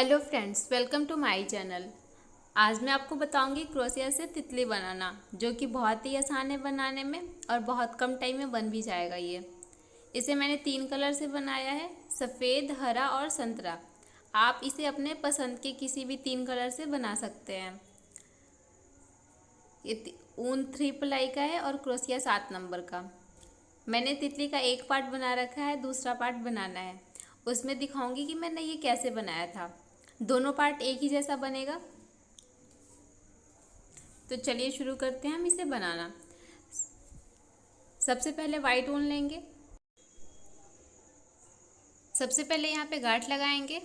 Hello friends, welcome to my channel. आज मैं आपको बताऊंगी क्रोशिया से तितली बनाना, जो कि बहुत ही आसान है बनाने में और बहुत कम टाइम में बन भी जाएगा। इसे मैंने 3 कलर से बनाया है, सफ़ेद, हरा और संतरा। आप इसे अपने पसंद के किसी भी 3 कलर से बना सकते हैं। ऊन 3 प्लाई का है और क्रोशिया 7 नंबर का। मैंने तितली का एक पार्ट बना रखा है, दूसरा पार्ट बनाना है। उसमें दिखाऊंगी कि मैंने ये कैसे बनाया था। दोनों पार्ट एक ही जैसा बनेगा। तो चलिए शुरू करते हैं हम इसे बनाना। सबसे पहले वाइट ऊन लेंगे। सबसे पहले यहाँ पे गांठ लगाएंगे,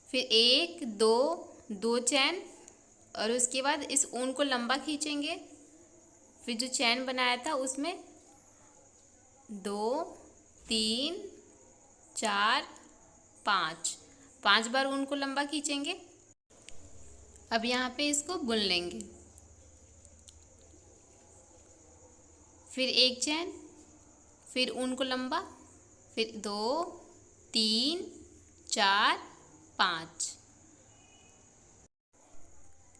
फिर 1 2 चैन, और उसके बाद इस ऊन को लंबा खींचेंगे। फिर जो चैन बनाया था उसमें 2 3 4 5 बार ऊन को लंबा खींचेंगे। अब यहाँ पे इसको बुन लेंगे। फिर एक चैन, फिर ऊन को लंबा, फिर 2 3 4 5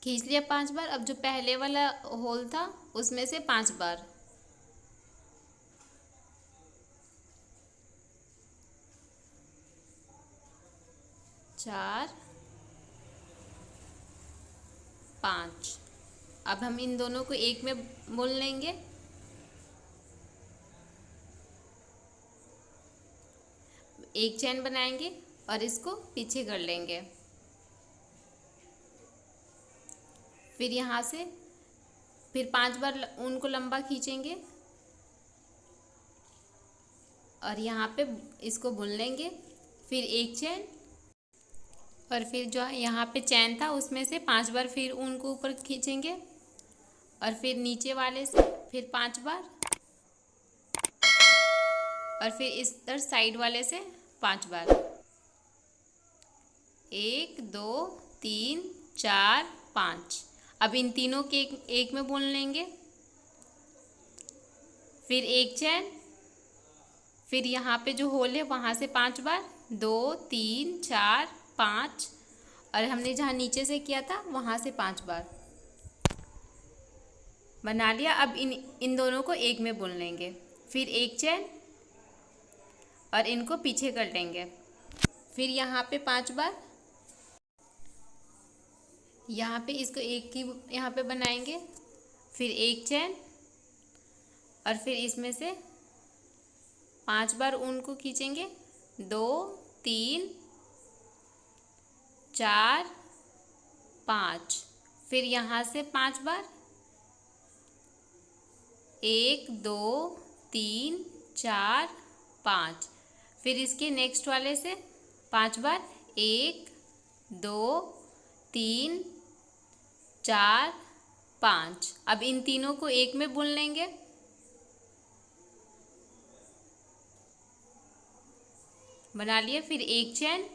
खींच लिया 5 बार। अब जो पहले वाला होल था उसमें से 5 बार, चार 5। अब हम इन दोनों को एक में बुन लेंगे। एक चैन बनाएंगे और इसको पीछे कर लेंगे। फिर यहाँ से फिर 5 बार ऊन को लंबा खींचेंगे और यहाँ पे इसको बुन लेंगे। फिर एक चैन, और फिर जो यहाँ पे चैन था उसमें से 5 बार फिर ऊन को ऊपर खींचेंगे, और फिर नीचे वाले से फिर 5 बार, और फिर इस तरह साइड वाले से 5 बार। 1 2 3 4 5। अब इन तीनों के एक में बुन लेंगे। फिर एक चैन, फिर यहाँ पे जो होल है वहाँ से 5 बार, 2 3 4 5, और हमने जहाँ नीचे से किया था वहाँ से 5 बार बना लिया। अब इन दोनों को एक में बुन लेंगे। फिर एक चैन और इनको पीछे कर लेंगे। फिर यहाँ पे 5 बार, यहाँ पे इसको एक की यहाँ पे बनाएंगे। फिर एक चैन, और फिर इसमें से 5 बार ऊन को खींचेंगे। 2 3 4 5। फिर यहाँ से 5 बार, 1 2 3 4 5। फिर इसके नेक्स्ट वाले से 5 बार, 1 2 3 4 5। अब इन तीनों को एक में बुन लेंगे। बना लिए। फिर एक चैन,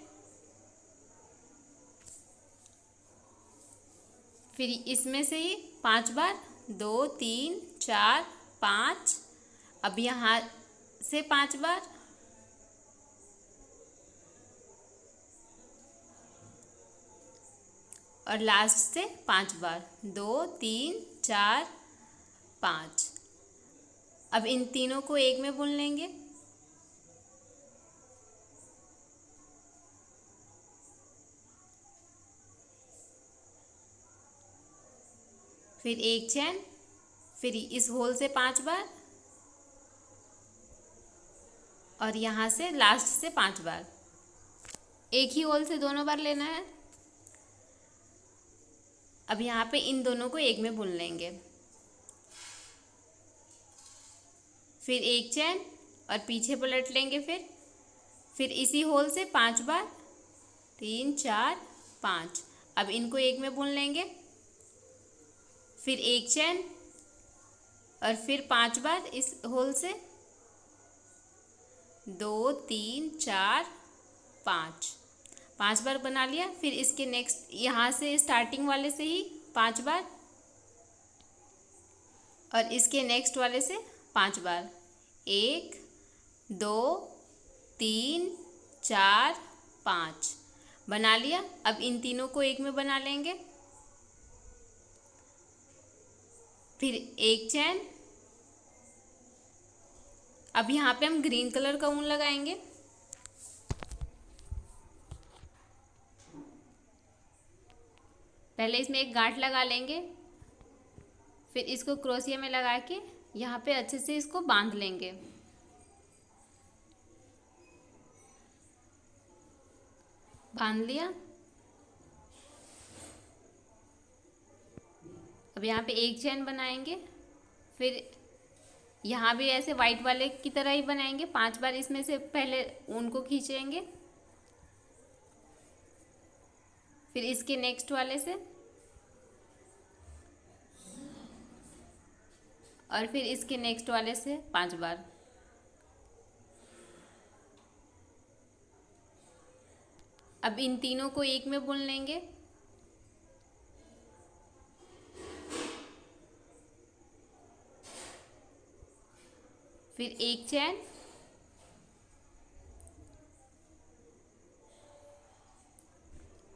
फिर इसमें से ही 5 बार, 2 3 4 5। अब यहाँ से 5 बार, और लास्ट से 5 बार, 2 3 4 5। अब इन तीनों को एक में बुन लेंगे। फिर एक चैन, फिर इस होल से 5 बार, और यहाँ से लास्ट से 5 बार। एक ही होल से दोनों बार लेना है। अब यहाँ पे इन दोनों को एक में बुन लेंगे। फिर एक चैन और पीछे पलट लेंगे। फिर इसी होल से 5 बार, 3 4 5। अब इनको एक में बुन लेंगे। फिर एक चैन और फिर 5 बार इस होल से, 2 3 4 5 बार बना लिया। फिर इसके नेक्स्ट यहाँ से स्टार्टिंग वाले से ही 5 बार, और इसके नेक्स्ट वाले से 5 बार, 1 2 3 4 5। बना लिया। अब इन तीनों को एक में बना लेंगे। फिर एक चैन। अब यहाँ पे हम ग्रीन कलर का ऊन लगाएंगे। पहले इसमें एक गांठ लगा लेंगे, फिर इसको क्रोशिया में लगा के यहाँ पे अच्छे से इसको बांध लेंगे। बांध लिया। अब यहाँ पे एक चैन बनाएंगे, फिर यहाँ भी ऐसे वाइट वाले की तरह ही बनाएंगे। 5 बार इसमें से पहले ऊन को खींचेंगे, फिर इसके नेक्स्ट वाले से, और फिर इसके नेक्स्ट वाले से 5 बार। अब इन तीनों को एक में बुन लेंगे। फिर एक चैन,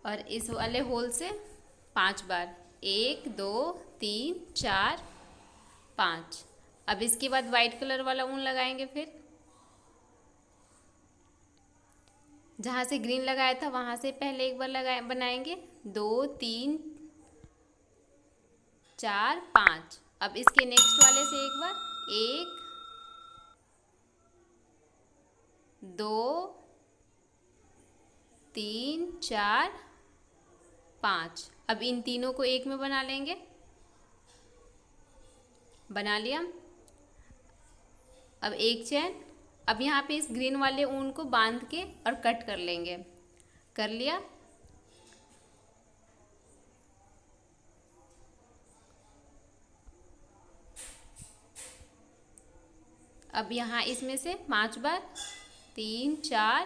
और इस वाले होल से 5 बार। 1 2 3 4 5। अब इसके बाद वाइट कलर वाला ऊन लगाएंगे। फिर जहाँ से ग्रीन लगाया था वहाँ से पहले एक बार बनाएंगे। 2 3 4 5। अब इसके नेक्स्ट वाले से एक बार। 1 2 3 4 5। अब इन तीनों को एक में बना लेंगे। बना लिया। अब एक चैन। अब यहाँ पे इस ग्रीन वाले ऊन को बांध के और कट कर लेंगे। कर लिया। अब यहाँ इसमें से 5 बार। 3 4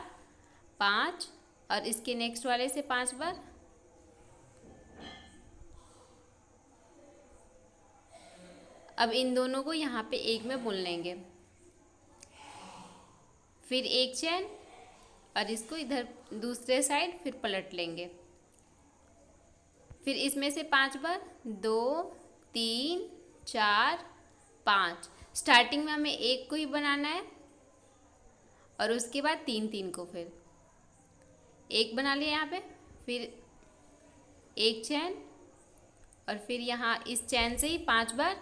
5, और इसके नेक्स्ट वाले से 5 बार। अब इन दोनों को यहाँ पे एक में बुन लेंगे। फिर एक चैन, और इसको इधर दूसरे साइड फिर पलट लेंगे। फिर इसमें से 5 बार। 2 3 4 5। स्टार्टिंग में हमें एक को ही बनाना है, और उसके बाद 3 3 को। फिर एक बना लिया यहाँ पे, फिर एक चैन, और फिर यहाँ इस चैन से ही 5 बार।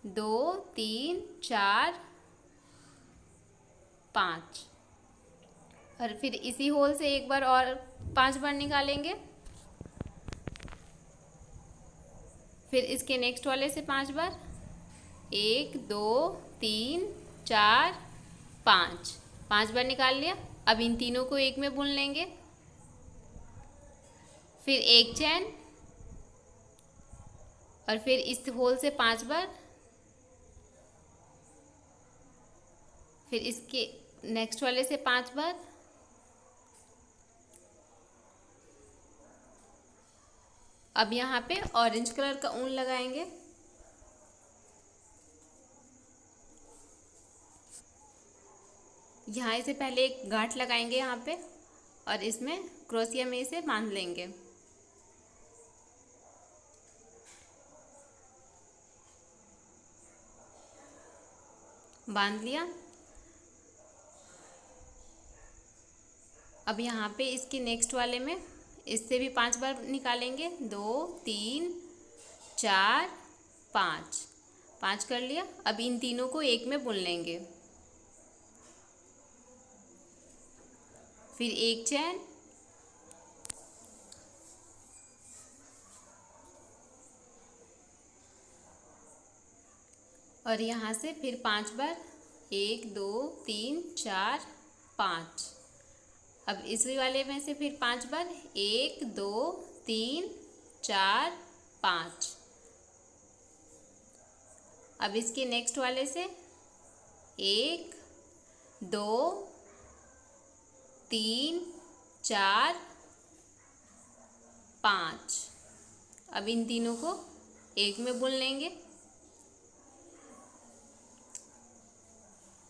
2 3 4 5, और फिर इसी होल से एक बार और 5 बार निकालेंगे। फिर इसके नेक्स्ट वाले से 5 बार। 1 2 3 4 5। 5 बार निकाल लिया। अब इन तीनों को एक में बुन लेंगे। फिर एक चैन, और फिर इस होल से 5 बार। फिर इसके नेक्स्ट वाले से 5 बार। अब यहाँ पे ऑरेंज कलर का ऊन लगाएंगे। यहाँ से पहले एक गांठ लगाएंगे यहाँ पे, और इसमें क्रोशिया में इसे बांध लेंगे। बांध लिया। अब यहाँ पे इसके नेक्स्ट वाले में इससे भी 5 बार निकालेंगे। 2 3 4 5। 5 कर लिया। अब इन तीनों को एक में बुन लेंगे। फिर एक चैन, और यहाँ से फिर 5 बार। 1 2 3 4 5। अब इस वाले में से फिर 5 बार। 1 2 3 4 5। अब इसके नेक्स्ट वाले से 1 2 3 4 5। अब इन तीनों को एक में बुन लेंगे।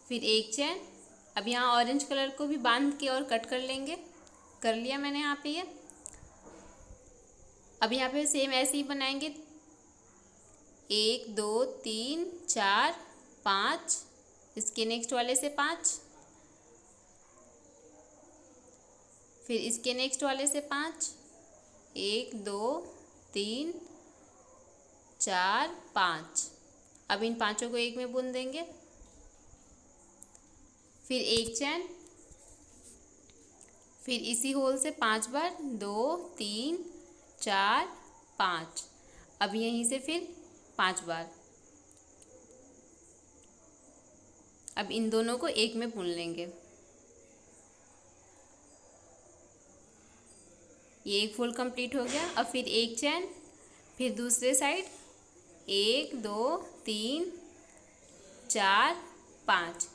फिर एक चैन। अब यहाँ ऑरेंज कलर को भी बांध के और कट कर लेंगे। कर लिया मैंने यहाँ पे ये। अब यहाँ पे सेम ऐसे ही बनाएंगे, 1 2 3 4 5, इसके नेक्स्ट वाले से 5, फिर इसके नेक्स्ट वाले से 5, 1 2 3 4 5। अब इन पांचों को एक में बुन देंगे, फिर एक चैन, फिर इसी होल से 5 बार, 2 3 4 5। अब यहीं से फिर 5 बार। अब इन दोनों को एक में बुन लेंगे। ये एक फुल कंप्लीट हो गया। अब फिर एक चैन, फिर दूसरे साइड 1 2 3 4 5।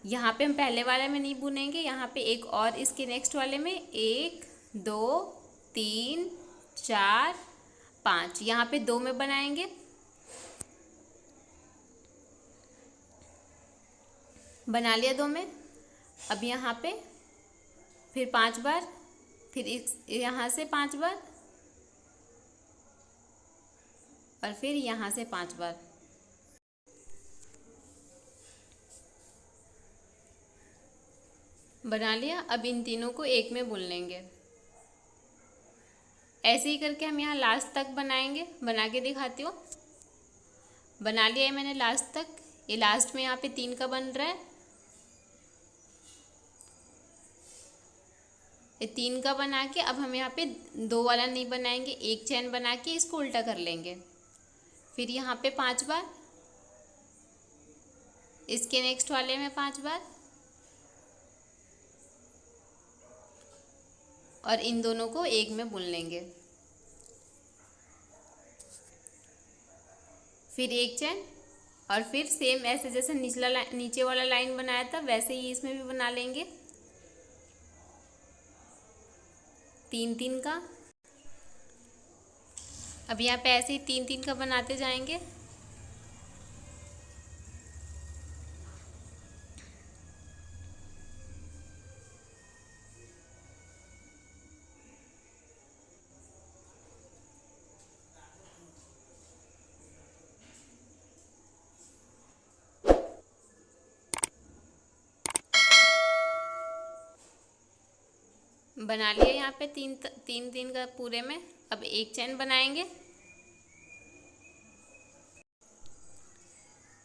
यहाँ पे हम पहले वाले में नहीं बुनेंगे, यहाँ पे एक और इसके नेक्स्ट वाले में 1 2 3 4 5, यहाँ पे 2 में बनाएंगे। बना लिया 2 में। अब यहाँ पे फिर 5 बार, फिर इस यहाँ से 5 बार, और फिर यहाँ से 5 बार। बना लिया। अब इन तीनों को एक में बुन लेंगे। ऐसे ही करके हम यहाँ लास्ट तक बनाएंगे। बना के दिखाती हूँ। बना लिया है मैंने लास्ट तक। ये लास्ट में यहाँ पे 3 का बन रहा है। ये 3 का बना के अब हम यहाँ पे 2 वाला नहीं बनाएंगे, एक चैन बना के इसको उल्टा कर लेंगे। फिर यहाँ पे 5 बार, इसके नेक्स्ट वाले में 5 बार, और इन दोनों को एक में बुन लेंगे। फिर एक चैन, और फिर सेम ऐसे जैसे नीचे वाला लाइन बनाया था वैसे ही इसमें भी बना लेंगे 3 3 का। अब यहाँ पे ऐसे ही 3 3 का बनाते जाएंगे। बना लिया यहाँ पे 3 3 का पूरे में। अब एक चैन बनाएंगे,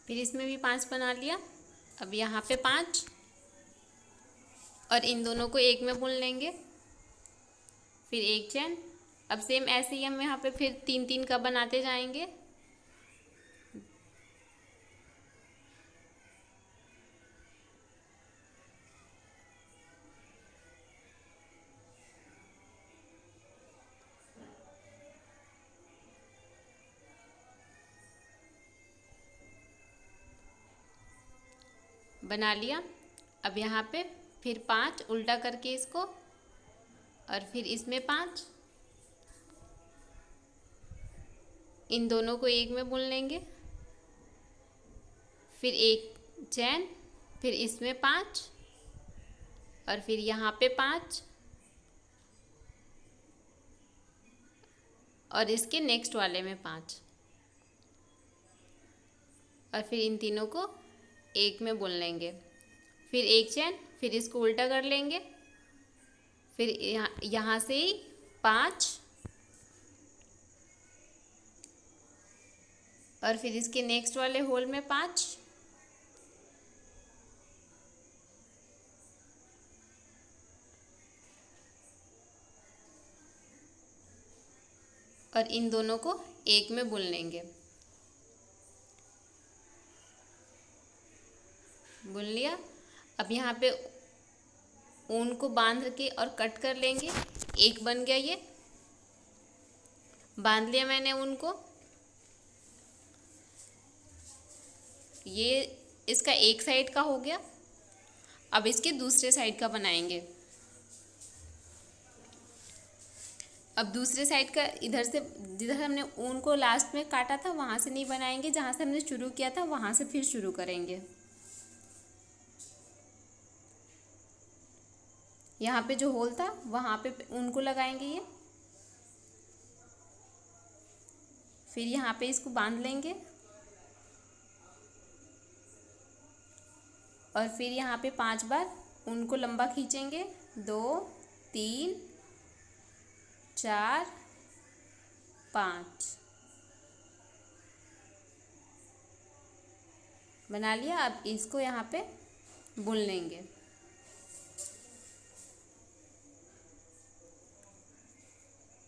फिर इसमें भी 5 बना लिया। अब यहाँ पे 5, और इन दोनों को एक में बुन लेंगे। फिर एक चैन। अब सेम ऐसे ही हम यहाँ पे फिर 3 3 का बनाते जाएंगे। बना लिया। अब यहाँ पे फिर 5 उल्टा करके इसको, और फिर इसमें 5, इन दोनों को एक में बुन लेंगे। फिर एक चैन, फिर इसमें 5, और फिर यहाँ पे 5, और इसके नेक्स्ट वाले में 5, और फिर इन तीनों को एक में बुन लेंगे। फिर एक चैन, फिर इसको उल्टा कर लेंगे। फिर यहाँ से ही 5, और फिर इसके नेक्स्ट वाले होल में 5, और इन दोनों को एक में बुन लेंगे। बुन लिया। अब यहाँ पे ऊन को बांध के और कट कर लेंगे। एक बन गया, ये बांध लिया मैंने ऊन को। ये इसका एक साइड का हो गया। अब इसके दूसरे साइड का बनाएंगे। अब दूसरे साइड का इधर से, जिधर हमने ऊन को लास्ट में काटा था वहाँ से नहीं बनाएंगे, जहाँ से हमने शुरू किया था वहाँ से फिर शुरू करेंगे। यहाँ पे जो होल था वहाँ पे ऊन को लगाएंगे ये। फिर यहाँ पे इसको बांध लेंगे और फिर यहाँ पे 5 बार ऊन को लंबा खींचेंगे। 2 3 4 5 बना लिया। अब इसको यहाँ पे बुन लेंगे।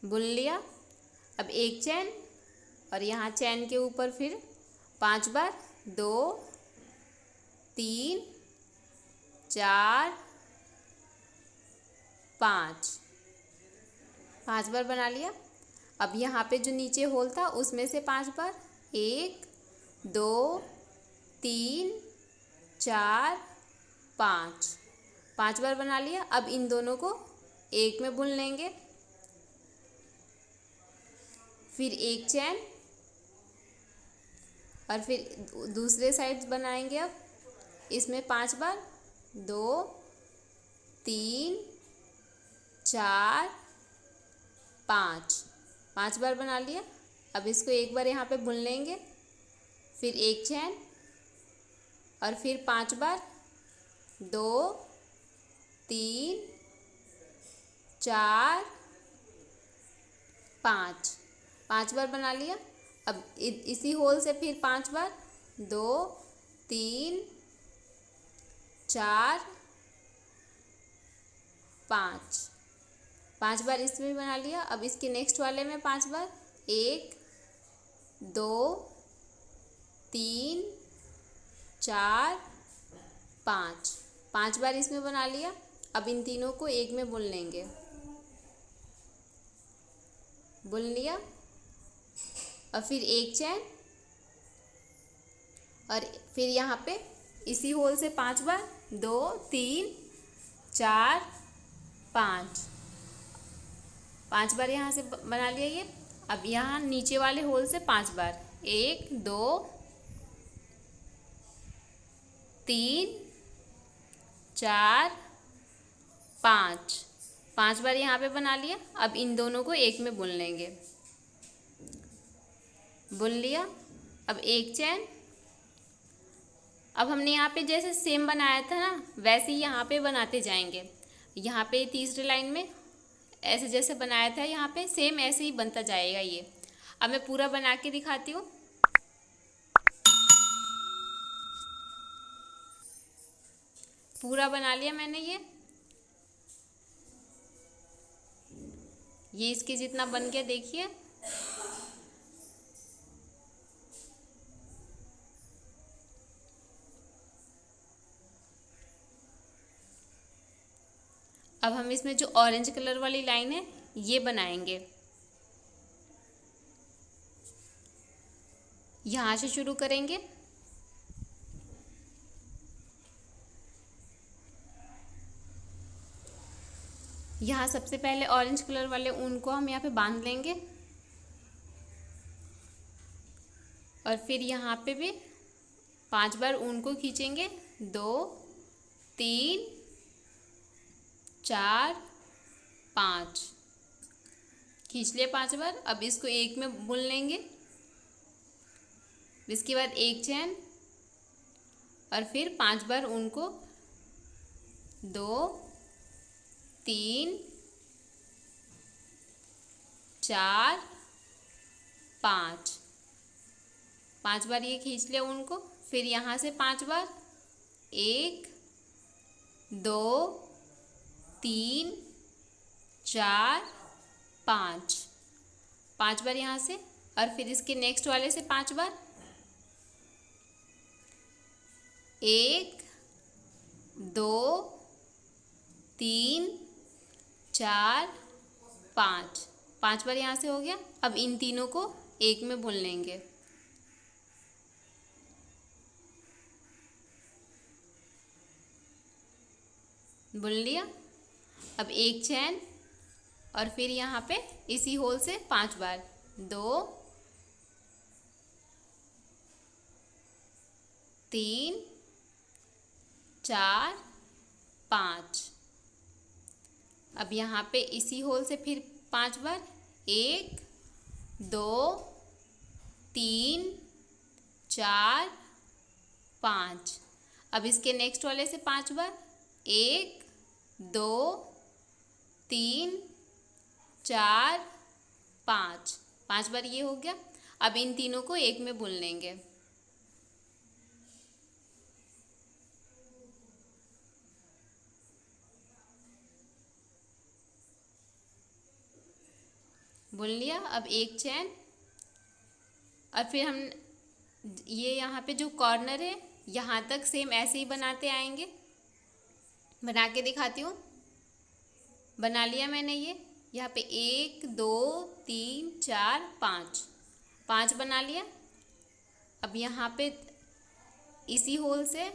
बुन लिया। अब एक चैन और यहाँ चैन के ऊपर फिर 5 बार 2 3 4 5 बार बना लिया। अब यहाँ पे जो नीचे होल था उसमें से 5 बार 1 2 3 4 5 बार बना लिया। अब इन दोनों को एक में बुन लेंगे। फिर एक चैन और फिर दूसरे साइड बनाएंगे। अब इसमें 5 बार 2 3 4 5 बार बना लिया। अब इसको एक बार यहाँ पे बुन लेंगे। फिर एक चैन और फिर 5 बार 2 3 4 5 बार बना लिया। अब इसी होल से फिर 5 बार 2 3 4 5 बार इसमें बना लिया। अब इसके नेक्स्ट वाले में 5 बार 1 2 3 4 5 बार इसमें बना लिया। अब इन तीनों को एक में बुन लेंगे। बुन लिया और फिर एक चैन और फिर यहाँ पे इसी होल से 5 बार 2 3 4 5 बार यहाँ से बना लिया ये। अब यहाँ नीचे वाले होल से 5 बार 1 2 3 4 5 बार यहाँ पे बना लिया। अब इन दोनों को एक में बुन लेंगे। बुन लिया। अब एक चैन। अब हमने यहाँ पे जैसे सेम बनाया था ना वैसे ही यहाँ पे बनाते जाएंगे। यहाँ पे तीसरी लाइन में ऐसे जैसे बनाया था यहाँ पे सेम ऐसे ही बनता जाएगा ये। अब मैं पूरा बना के दिखाती हूँ। पूरा बना लिया मैंने ये इसके जितना बन गया देखिए। अब हम इसमें जो ऑरेंज कलर वाली लाइन है ये बनाएंगे। यहाँ से शुरू करेंगे। यहाँ सबसे पहले ऑरेंज कलर वाले ऊन को हम यहाँ पे बांध लेंगे और फिर यहाँ पे भी 5 बार ऊन को खींचेंगे। 2 3 4 5 खींच लिया 5 बार। अब इसको एक में बुन लेंगे। इसके बाद एक चैन और फिर 5 बार ऊन को 2 3 4 5 बार ये खींच लिया ऊन को। फिर यहाँ से 5 बार 1 2 3 4 5 बार यहाँ से और फिर इसके नेक्स्ट वाले से 5 बार 1 2 3 4 5 बार यहाँ से हो गया। अब इन तीनों को एक में बुन लेंगे। बुन लिया। अब एक चैन और फिर यहाँ पे इसी होल से 5 बार 2 3 4 5 अब यहाँ पे इसी होल से फिर 5 बार, 1 2 3 4 5। अब इसके नेक्स्ट वाले से 5 बार, 1 2 3 4 5। 5 बार ये हो गया। अब इन तीनों को एक में बुन लेंगे। बुन लिया। अब एक चैन, और फिर हम ये यहाँ पे जो कॉर्नर है यहाँ तक सेम ऐसे ही बनाते आएंगे। बना के दिखाती हूँ। बना लिया मैंने ये यहाँ पे 1 2 3 4 5, 5 बना लिया। अब यहाँ पे इसी होल से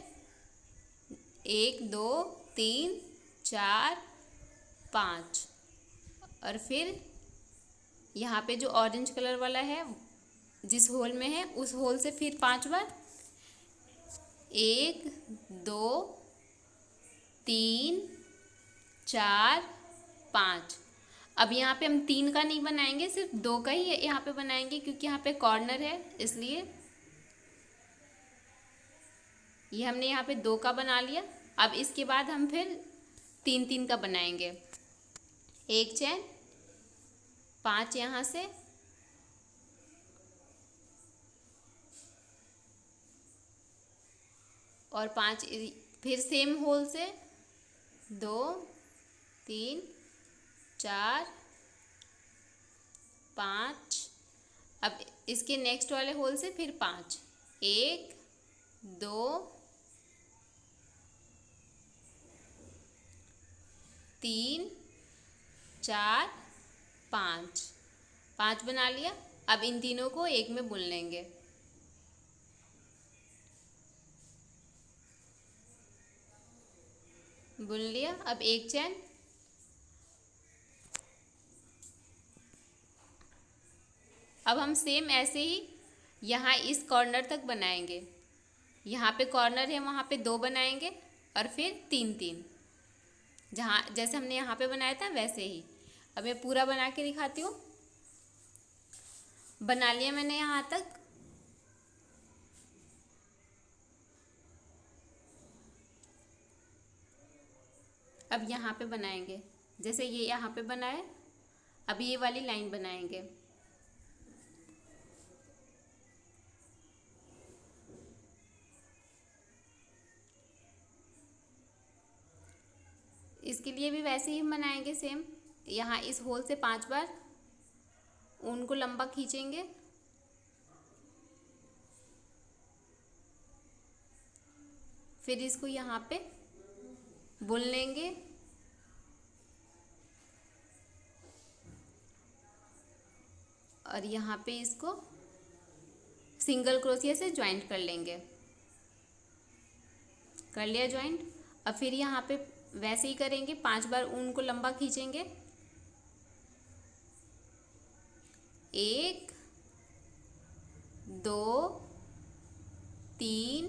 1 2 3 4 5, और फिर यहाँ पे जो ऑरेंज कलर वाला है जिस होल में है उस होल से फिर 5 बार, 1 2 3 4 5। अब यहाँ पे हम 3 का नहीं बनाएंगे, सिर्फ 2 का ही यहाँ पे बनाएंगे, क्योंकि यहाँ पे कॉर्नर है इसलिए। ये हमने यहाँ पे 2 का बना लिया। अब इसके बाद हम फिर 3 3 का बनाएंगे। एक चैन, 5 यहाँ से, और 5 फिर सेम होल से 2 3 4 5। अब इसके नेक्स्ट वाले होल से फिर 5, 1 2 3 4 5, 5 बना लिया। अब इन तीनों को एक में बुन लेंगे। बुन लिया। अब एक चैन, अब हम सेम ऐसे ही यहाँ इस कॉर्नर तक बनाएंगे। यहाँ पे कॉर्नर है वहाँ पे 2 बनाएंगे, और फिर 3 3, जहाँ जैसे हमने यहाँ पे बनाया था वैसे ही। अब मैं पूरा बना के दिखाती हूँ। बना लिया मैंने यहाँ तक। अब यहाँ पे बनाएंगे, जैसे ये यहाँ पे बनाए, अब ये वाली लाइन बनाएंगे। इसके लिए भी वैसे ही हम बनाएंगे सेम। यहाँ इस होल से 5 बार ऊन को लंबा खींचेंगे, फिर इसको यहाँ पे बुन लेंगे, और यहाँ पे इसको सिंगल क्रोशिया से ज्वाइंट कर लेंगे। कर लिया ज्वाइंट। अब फिर यहाँ पे वैसे ही करेंगे, 5 बार ऊन को लंबा खींचेंगे, 1 2 3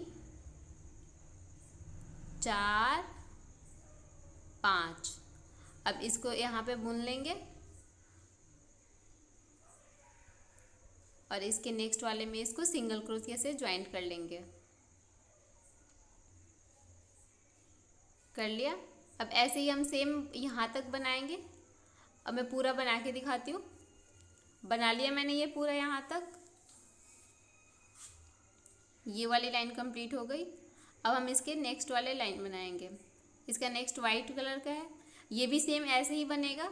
4 5। अब इसको यहाँ पे बुन लेंगे, और इसके नेक्स्ट वाले में इसको सिंगल क्रोशिया से ज्वाइंट कर लेंगे। कर लिया। अब ऐसे ही हम सेम यहाँ तक बनाएंगे। अब मैं पूरा बना के दिखाती हूँ। बना लिया मैंने ये पूरा यहाँ तक। ये वाली लाइन कंप्लीट हो गई। अब हम इसके नेक्स्ट वाले लाइन बनाएंगे। इसका नेक्स्ट वाइट कलर का है, ये भी सेम ऐसे ही बनेगा।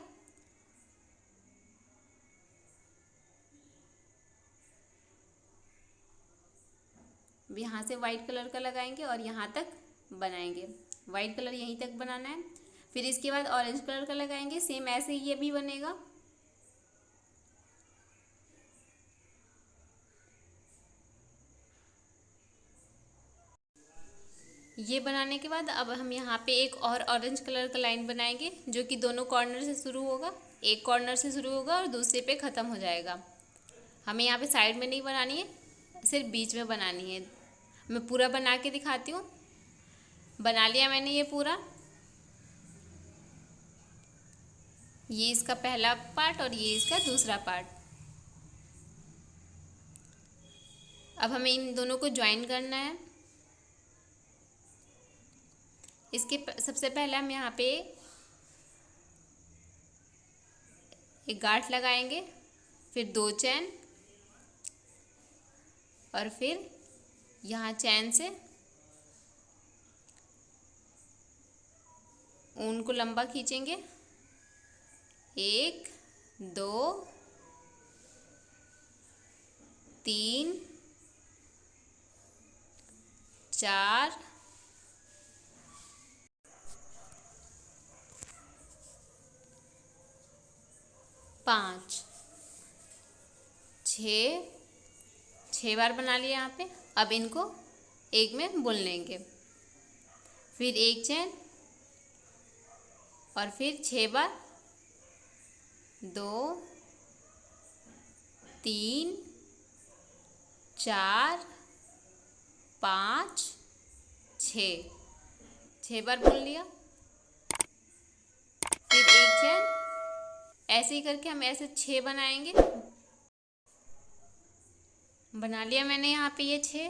यहाँ से वाइट कलर का लगाएंगे और यहाँ तक बनाएंगे। वाइट कलर यहीं तक बनाना है। फिर इसके बाद ऑरेंज कलर का लगाएंगे, सेम ऐसे ही ये भी बनेगा। ये बनाने के बाद अब हम यहाँ पे एक और ऑरेंज कलर का लाइन बनाएंगे, जो कि दोनों कॉर्नर से शुरू होगा। एक कॉर्नर से शुरू होगा और दूसरे पे ख़त्म हो जाएगा। हमें यहाँ पे साइड में नहीं बनानी है, सिर्फ बीच में बनानी है। मैं पूरा बना के दिखाती हूँ। बना लिया मैंने ये पूरा। ये इसका पहला पार्ट और ये इसका दूसरा पार्ट। अब हमें इन दोनों को ज्वाइन करना है। सबसे पहले हम यहाँ पे एक गांठ लगाएंगे, फिर 2 चैन, और फिर यहाँ चैन से ऊन को लंबा खींचेंगे। 1 2 3 4 5 6 बार बना लिया यहाँ पे। अब इनको एक में बुन लेंगे, फिर 1 चैन और फिर 6 बार, 2 3 4 5 6 बार बुन लिया, फिर 1 चैन। ऐसे ही करके हम ऐसे 6 बनाएंगे। बना लिया मैंने यहाँ पे ये 6।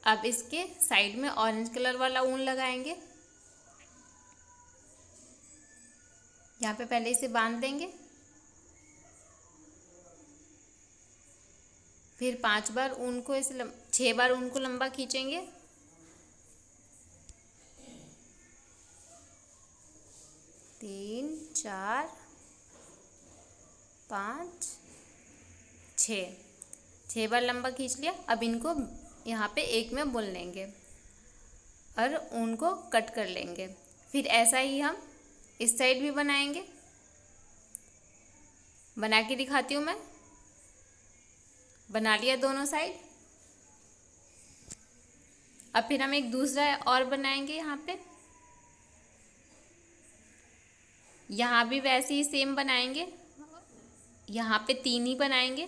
अब इसके साइड में ऑरेंज कलर वाला ऊन लगाएंगे। यहाँ पे पहले इसे बांध देंगे, फिर 5 बार ऊन को ऐसे 6 बार ऊन को लंबा खींचेंगे। 3 4 5 6 बार लंबा खींच लिया। अब इनको यहाँ पे एक में बुन लेंगे और ऊन को कट कर लेंगे। फिर ऐसा ही हम इस साइड भी बनाएंगे। बना के दिखाती हूँ मैं। बना लिया दोनों साइड। अब फिर हम एक दूसरा और बनाएंगे यहाँ पे। यहाँ भी वैसे ही सेम बनाएंगे। यहाँ पे 3 ही बनाएंगे।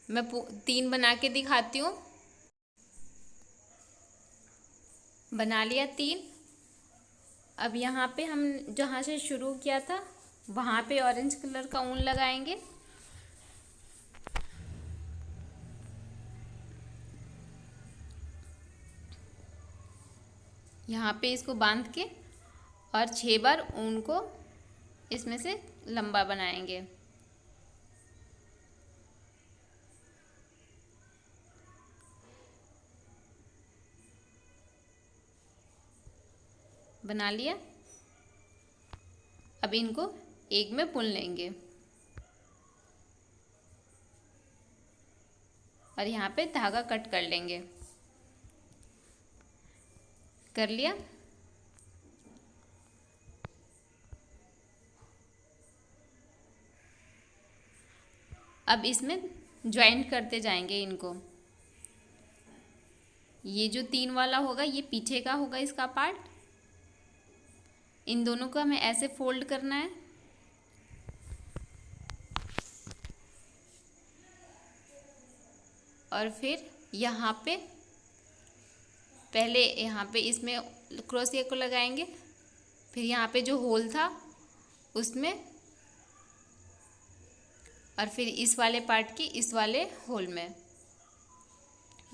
मैं 3 बना के दिखाती हूँ। बना लिया 3। अब यहाँ पे हम जहाँ से शुरू किया था वहाँ पे ऑरेंज कलर का ऊन लगाएंगे। यहाँ पे इसको बांध के और 6 बार ऊन को इसमें से लंबा बनाएंगे। बना लिया। अब इनको एक में बुन लेंगे और यहाँ पे धागा कट कर लेंगे। कर लिया। अब इसमें ज्वाइंट करते जाएंगे इनको। ये जो 3 वाला होगा ये पीछे का होगा इसका पार्ट। इन दोनों को हमें ऐसे फोल्ड करना है। और फिर यहाँ पे पहले यहाँ पे इसमें क्रोशिया को लगाएंगे, फिर यहाँ पे जो होल था उसमें, और फिर इस वाले पार्ट की इस वाले होल में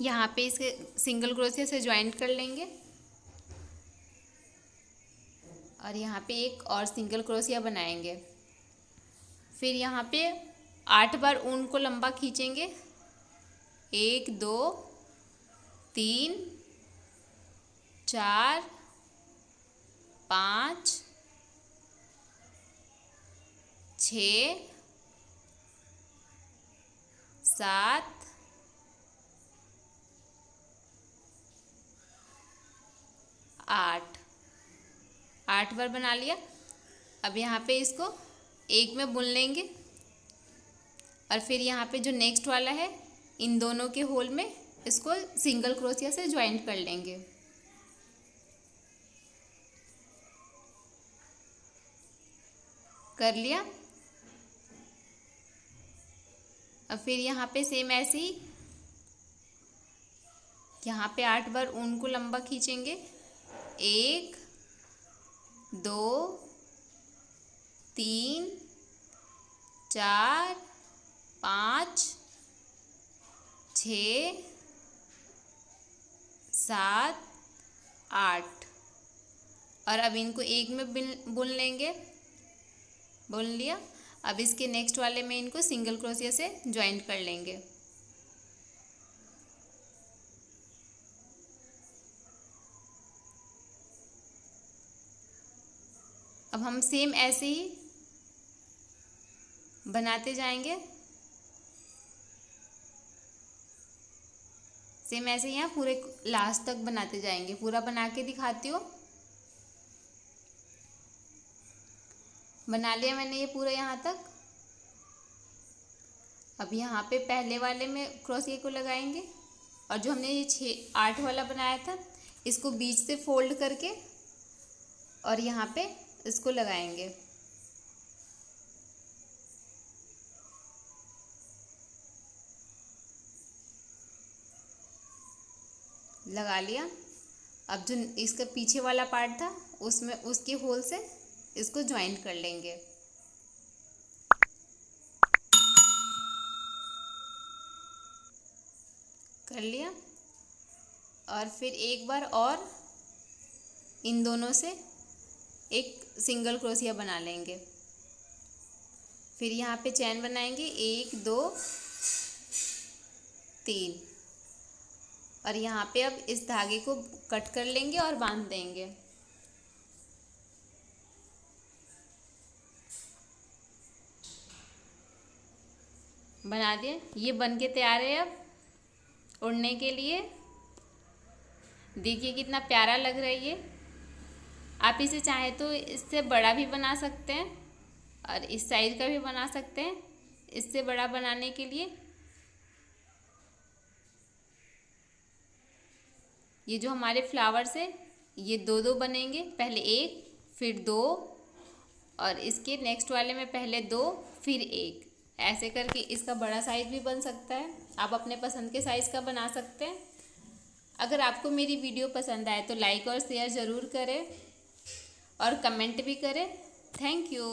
यहाँ पे इसके सिंगल क्रोशिया से ज्वाइंट कर लेंगे। और यहाँ पे एक और सिंगल क्रोशिया बनाएंगे। फिर यहाँ पे 8 बार ऊन को लंबा खींचेंगे। 1 2 3 4 5 6 7 8 बार बना लिया। अब यहाँ पे इसको एक में बुन लेंगे और फिर यहाँ पे जो नेक्स्ट वाला है इन दोनों के होल में इसको सिंगल क्रोशिया से ज्वाइंट कर लेंगे। कर लिया। अब फिर यहाँ पे सेम ऐसे ही यहाँ पे 8 बार ऊन को लंबा खींचेंगे। 1 2 3 4 5 6 7 8 और अब इनको एक में बुन लेंगे। बुन लिया। अब इसके नेक्स्ट वाले में इनको सिंगल क्रोशिया से ज्वाइंट कर लेंगे। अब हम सेम ऐसे ही बनाते जाएंगे। सेम ऐसे ही यहाँ पूरे लास्ट तक बनाते जाएंगे। पूरा बना के दिखाती हूँ। बना लिया मैंने ये पूरा यहाँ तक। अब यहाँ पे पहले वाले में क्रोशिया को लगाएंगे और जो हमने ये 8 वाला बनाया था इसको बीच से फोल्ड करके और यहाँ पे इसको लगाएंगे। लगा लिया। अब जो इसका पीछे वाला पार्ट था उसमें उसके होल से इसको ज्वाइंट कर लेंगे। कर लिया। और फिर एक बार और इन दोनों से एक सिंगल क्रोशिया बना लेंगे। फिर यहाँ पे चैन बनाएंगे 1 2 3 और यहाँ पे अब इस धागे को कट कर लेंगे और बांध देंगे। बना दिए। ये बन के तैयार है अब उड़ने के लिए। देखिए कितना प्यारा लग रहा है ये। आप इसे चाहें तो इससे बड़ा भी बना सकते हैं और इस साइज का भी बना सकते हैं। इससे बड़ा बनाने के लिए ये जो हमारे फ्लावर्स है ये 2 2 बनेंगे। पहले 1 फिर 2 और इसके नेक्स्ट वाले में पहले 2 फिर 1। ऐसे करके इसका बड़ा साइज भी बन सकता है। आप अपने पसंद के साइज़ का बना सकते हैं। अगर आपको मेरी वीडियो पसंद आए तो लाइक और शेयर ज़रूर करें और कमेंट भी करें। Thank you.